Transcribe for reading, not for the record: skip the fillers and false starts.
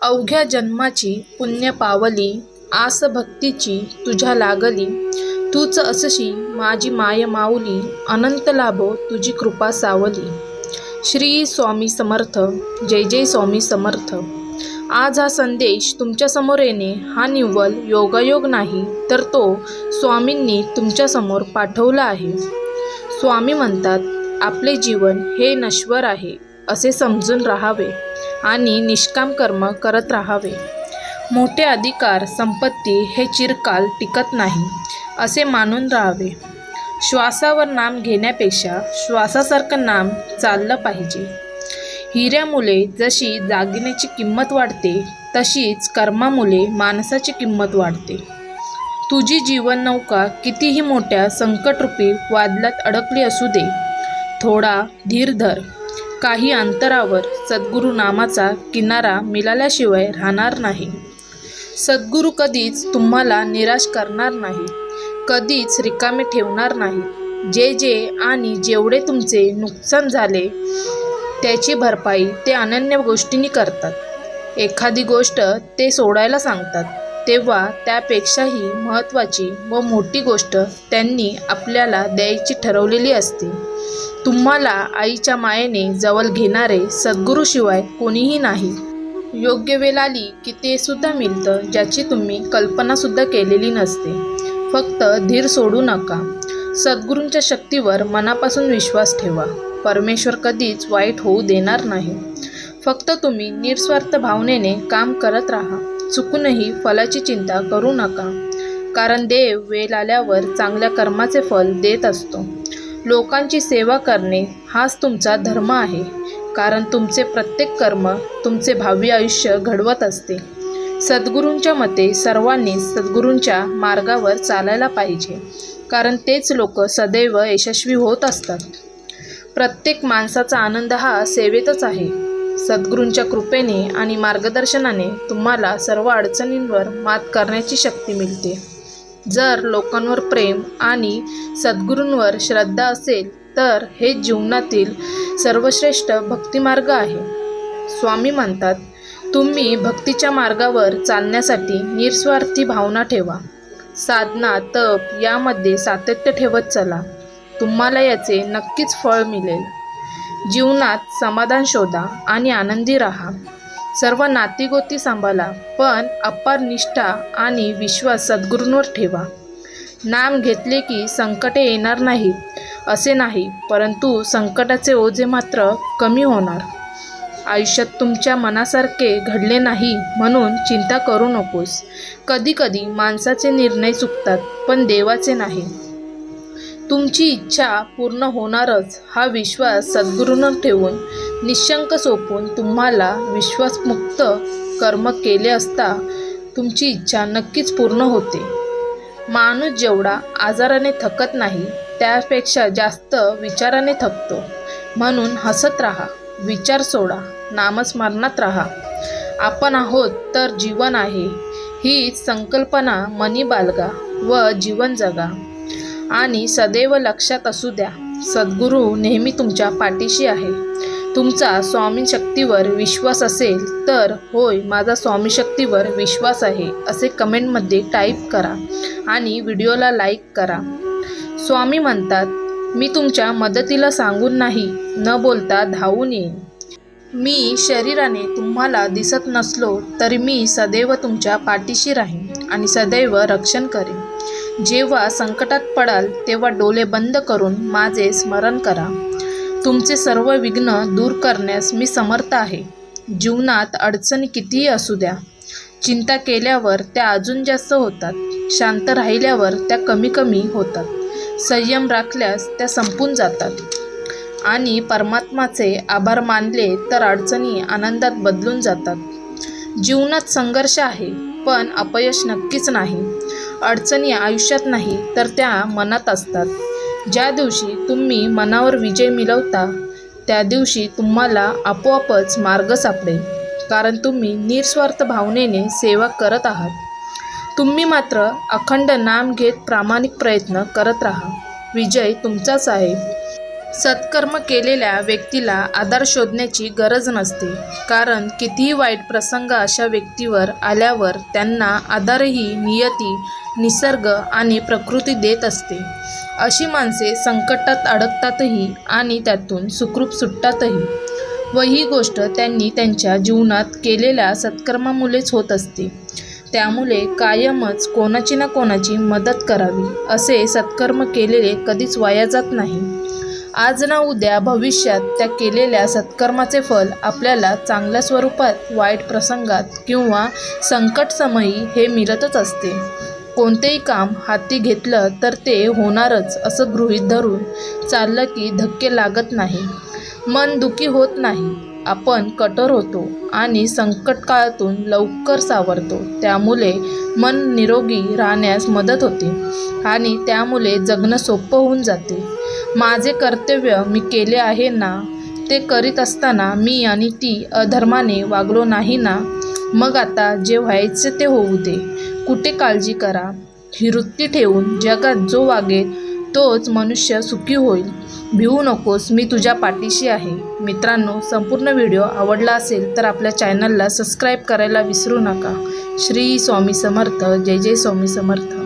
अवघ्या जन्माची पुण्य पावली, आस भक्तीची तुझ्या लागली. तूच असशी माझी माय माऊली, अनंत लाभो तुझी कृपा सावली. श्री स्वामी समर्थ. जय जय स्वामी समर्थ. आज हा संदेश तुमच्यासमोर येणे हा निव्वळ योगायोग नाही, तर तो स्वामींनी तुमच्यासमोर पाठवला आहे. स्वामी म्हणतात, आपले जीवन हे नश्वर आहे असे समजून राहावे आणि निष्काम कर्म करत राहावे. मोठे अधिकार, संपत्ती हे चिरकाल टिकत नाही असे मानून राहावे. श्वासावर नाम घेण्यापेक्षा श्वासासारखं नाम चाललं पाहिजे. हिऱ्यामुळे जशी दागिन्याची किंमत वाढते, तशीच कर्मामुळे माणसाची किंमत वाढते. तुझी जीवन नौका कितीही मोठ्या संकटरूपी वादळात अडकली असू दे, थोडा धीर धर. काही अंतरावर सद्गुरू नामाचा किनारा मिळाल्याशिवाय राहणार नाही. सद्गुरू कधीच तुम्हाला निराश करणार नाही, कधीच रिकामे ठेवणार नाही. जे आणि जेवढे तुमचे नुकसान झाले त्याची भरपाई ते अनन्य गोष्टींनी करतात. एखादी गोष्ट ते सोडायला सांगतात, तेव्हा त्यापेक्षाही महत्त्वाची व मोठी गोष्ट त्यांनी आपल्याला द्यायची ठरवलेली असते. तुम्हाला आईच्या मायेने जवळ घेणारे सद्गुरूशिवाय कोणीही नाही. योग्य वेळ आली की ते सुद्धा मिळतं, ज्याची तुम्ही कल्पनासुद्धा केलेली नसते. फक्त धीर सोडू नका. सद्गुरूंच्या शक्तीवर मनापासून विश्वास ठेवा. परमेश्वर कधीच वाईट होऊ देणार नाही. फक्त तुम्ही निस्वार्थ भावनेने काम करत राहा. चुकूनही फलाची चिंता करू नका, कारण देव वेळ आल्यावर चांगल्या कर्माचे फल देत असतो. लोकांची सेवा करणे हाच तुमचा धर्म आहे, कारण तुमचे प्रत्येक कर्म तुमचे भावी आयुष्य घडवत असते. सद्गुरूंच्या मते सर्वांनी सद्गुरूंच्या मार्गावर चालायला पाहिजे, कारण तेच लोक सदैव यशस्वी होत असतात. प्रत्येक माणसाचा आनंद हा सेवेतच आहे. सद्गुरूंच्या कृपेने आणि मार्गदर्शनाने तुम्हाला सर्व अडचणींवर मात करण्याची शक्ती मिळते. जर लोकांवर प्रेम आणि सद्गुरूंवर श्रद्धा असेल तर हे जीवनातील सर्वश्रेष्ठ भक्तिमार्ग आहे. स्वामी म्हणतात, तुम्ही भक्तीच्या मार्गावर चालण्यासाठी निस्वार्थी भावना ठेवा. साधना, तप यामध्ये सातत्य ठेवत चला. तुम्हाला याचे नक्कीच फळ मिळेल. जीवनात समाधान शोधा आणि आनंदी राहा. सर्व नातीगोती सांभाळा, पण अपार निष्ठा आणि विश्वास सद्गुरूंवर ठेवा. नाम घेतले की संकटे येणार नाहीत असे नाही, परंतु संकटाचे ओझे मात्र कमी होणार. आयुष्यात तुमच्या मनासारखे घडले नाही म्हणून चिंता करू नकोस. कधीकधी माणसाचे निर्णय चुकतात, पण देवाचे नाही. तुमची इच्छा पूर्ण होणारच हा विश्वास सद्गुरूंवर ठेवून निशंक सोपून तुम्हाला विश्वासमुक्त कर्म केले असता तुमची इच्छा नक्कीच पूर्ण होते. माणूस जेवढा आजाराने थकत नाही, त्यापेक्षा जास्त विचाराने थकतो. म्हणून हसत राहा, विचार सोडा, नामस्मरणात राहा. आपण आहोत तर जीवन आहे, ही संकल्पना मनी बाळगा व जीवन जगा. आणि सदैव लक्षात असू द्या, सद्गुरू नेहमी तुमच्या पाठीशी आहे. तुमचा स्वामी शक्तीवर विश्वास असेल तर होय, माझा स्वामी शक्तीवर विश्वास आहे असे कमेंटमध्ये टाईप करा आणि व्हिडिओला लाईक करा. स्वामी म्हणतात, मी तुमच्या मदतीला सांगून नाही, न बोलता धावून येईन. मी शरीराने तुम्हाला दिसत नसलो तरी मी सदैव तुमच्या पाठीशी राहीन आणि सदैव रक्षण करेन. जेव्हा संकटात पडाल तेव्हा डोळे बंद करून माझे स्मरण करा. तुमचे सर्व विघ्न दूर करण्यास मी समर्थ आहे. जीवनात अडचणी कितीही असू द्या, चिंता केल्यावर त्या अजून जास्त होतात. शांत राहिल्यावर त्या कमी कमी होतात. संयम राखल्यास त्या संपून जातात. आणि परमात्माचे आभार मानले तर अडचणी आनंदात बदलून जातात. जीवनात संघर्ष आहे, पण अपयश नक्कीच नाही. अडचणी आयुष्यात नाही तर त्या मनात असतात. ज्या दिवशी तुम्ही मनावर विजय मिळवता त्या दिवशी तुम्हाला आपोआपच मार्ग सापडेल, कारण तुम्ही निस्वार्थ भावनेने सेवा करत आहात. तुम्ही मात्र अखंड नाम घेत प्रामाणिक प्रयत्न करत राहा. विजय तुमचाच आहे. सत्कर्म केलेल्या व्यक्तीला आधार शोधण्याची गरज नसते, कारण कितीही वाईट प्रसंग अशा व्यक्तीवर आल्यावर त्यांना आधारही नियती, निसर्ग आणि प्रकृती देत असते. अशी माणसे संकटात अडकतातही आणि त्यातून सुखरूप सुटतातही, व ही गोष्ट त्यांनी त्यांच्या जीवनात केलेल्या सत्कर्मामुळेच होत असते. त्यामुळे कायमच कोणाची ना कोणाची मदत करावी. असे सत्कर्म केलेले कधीच वाया जात नाही. आज ना उद्या भविष्यात त्या केलेल्या सत्कर्माचे फल आपल्याला चांगल्या स्वरूपात वाईट प्रसंगात किंवा संकटसमयी हे मिळतच असते. कोणतेही काम हाती घेतलं तर ते होणारच असं गृहीत धरून चाललं की धक्के लागत नाही, मन दुखी होत नाही. आपण कठोर होतो आणि संकट काळातून लवकर सावरतो. त्यामुळे मन निरोगी राहण्यास मदत होते आणि त्यामुळे जगणं सोपं होऊन जाते. माझे कर्तव्य मी केले आहे ना, ते करीत असताना मी आणि ती अधर्माने वागलो नाही ना, मग आता जे व्हायचे ते होऊ दे. कुठे काळजी करा. ही वृत्ती ठेवून जगात जो वागेल तोच मनुष्य सुखी होईल. भिवू नकोस, मी तुझ्या पाठीशी आहे. मित्रांनो, संपूर्ण व्हिडिओ आवडला असेल तर आपल्या चॅनलला सबस्क्राईब करायला विसरू नका. श्री स्वामी समर्थ. जय जय स्वामी समर्थ.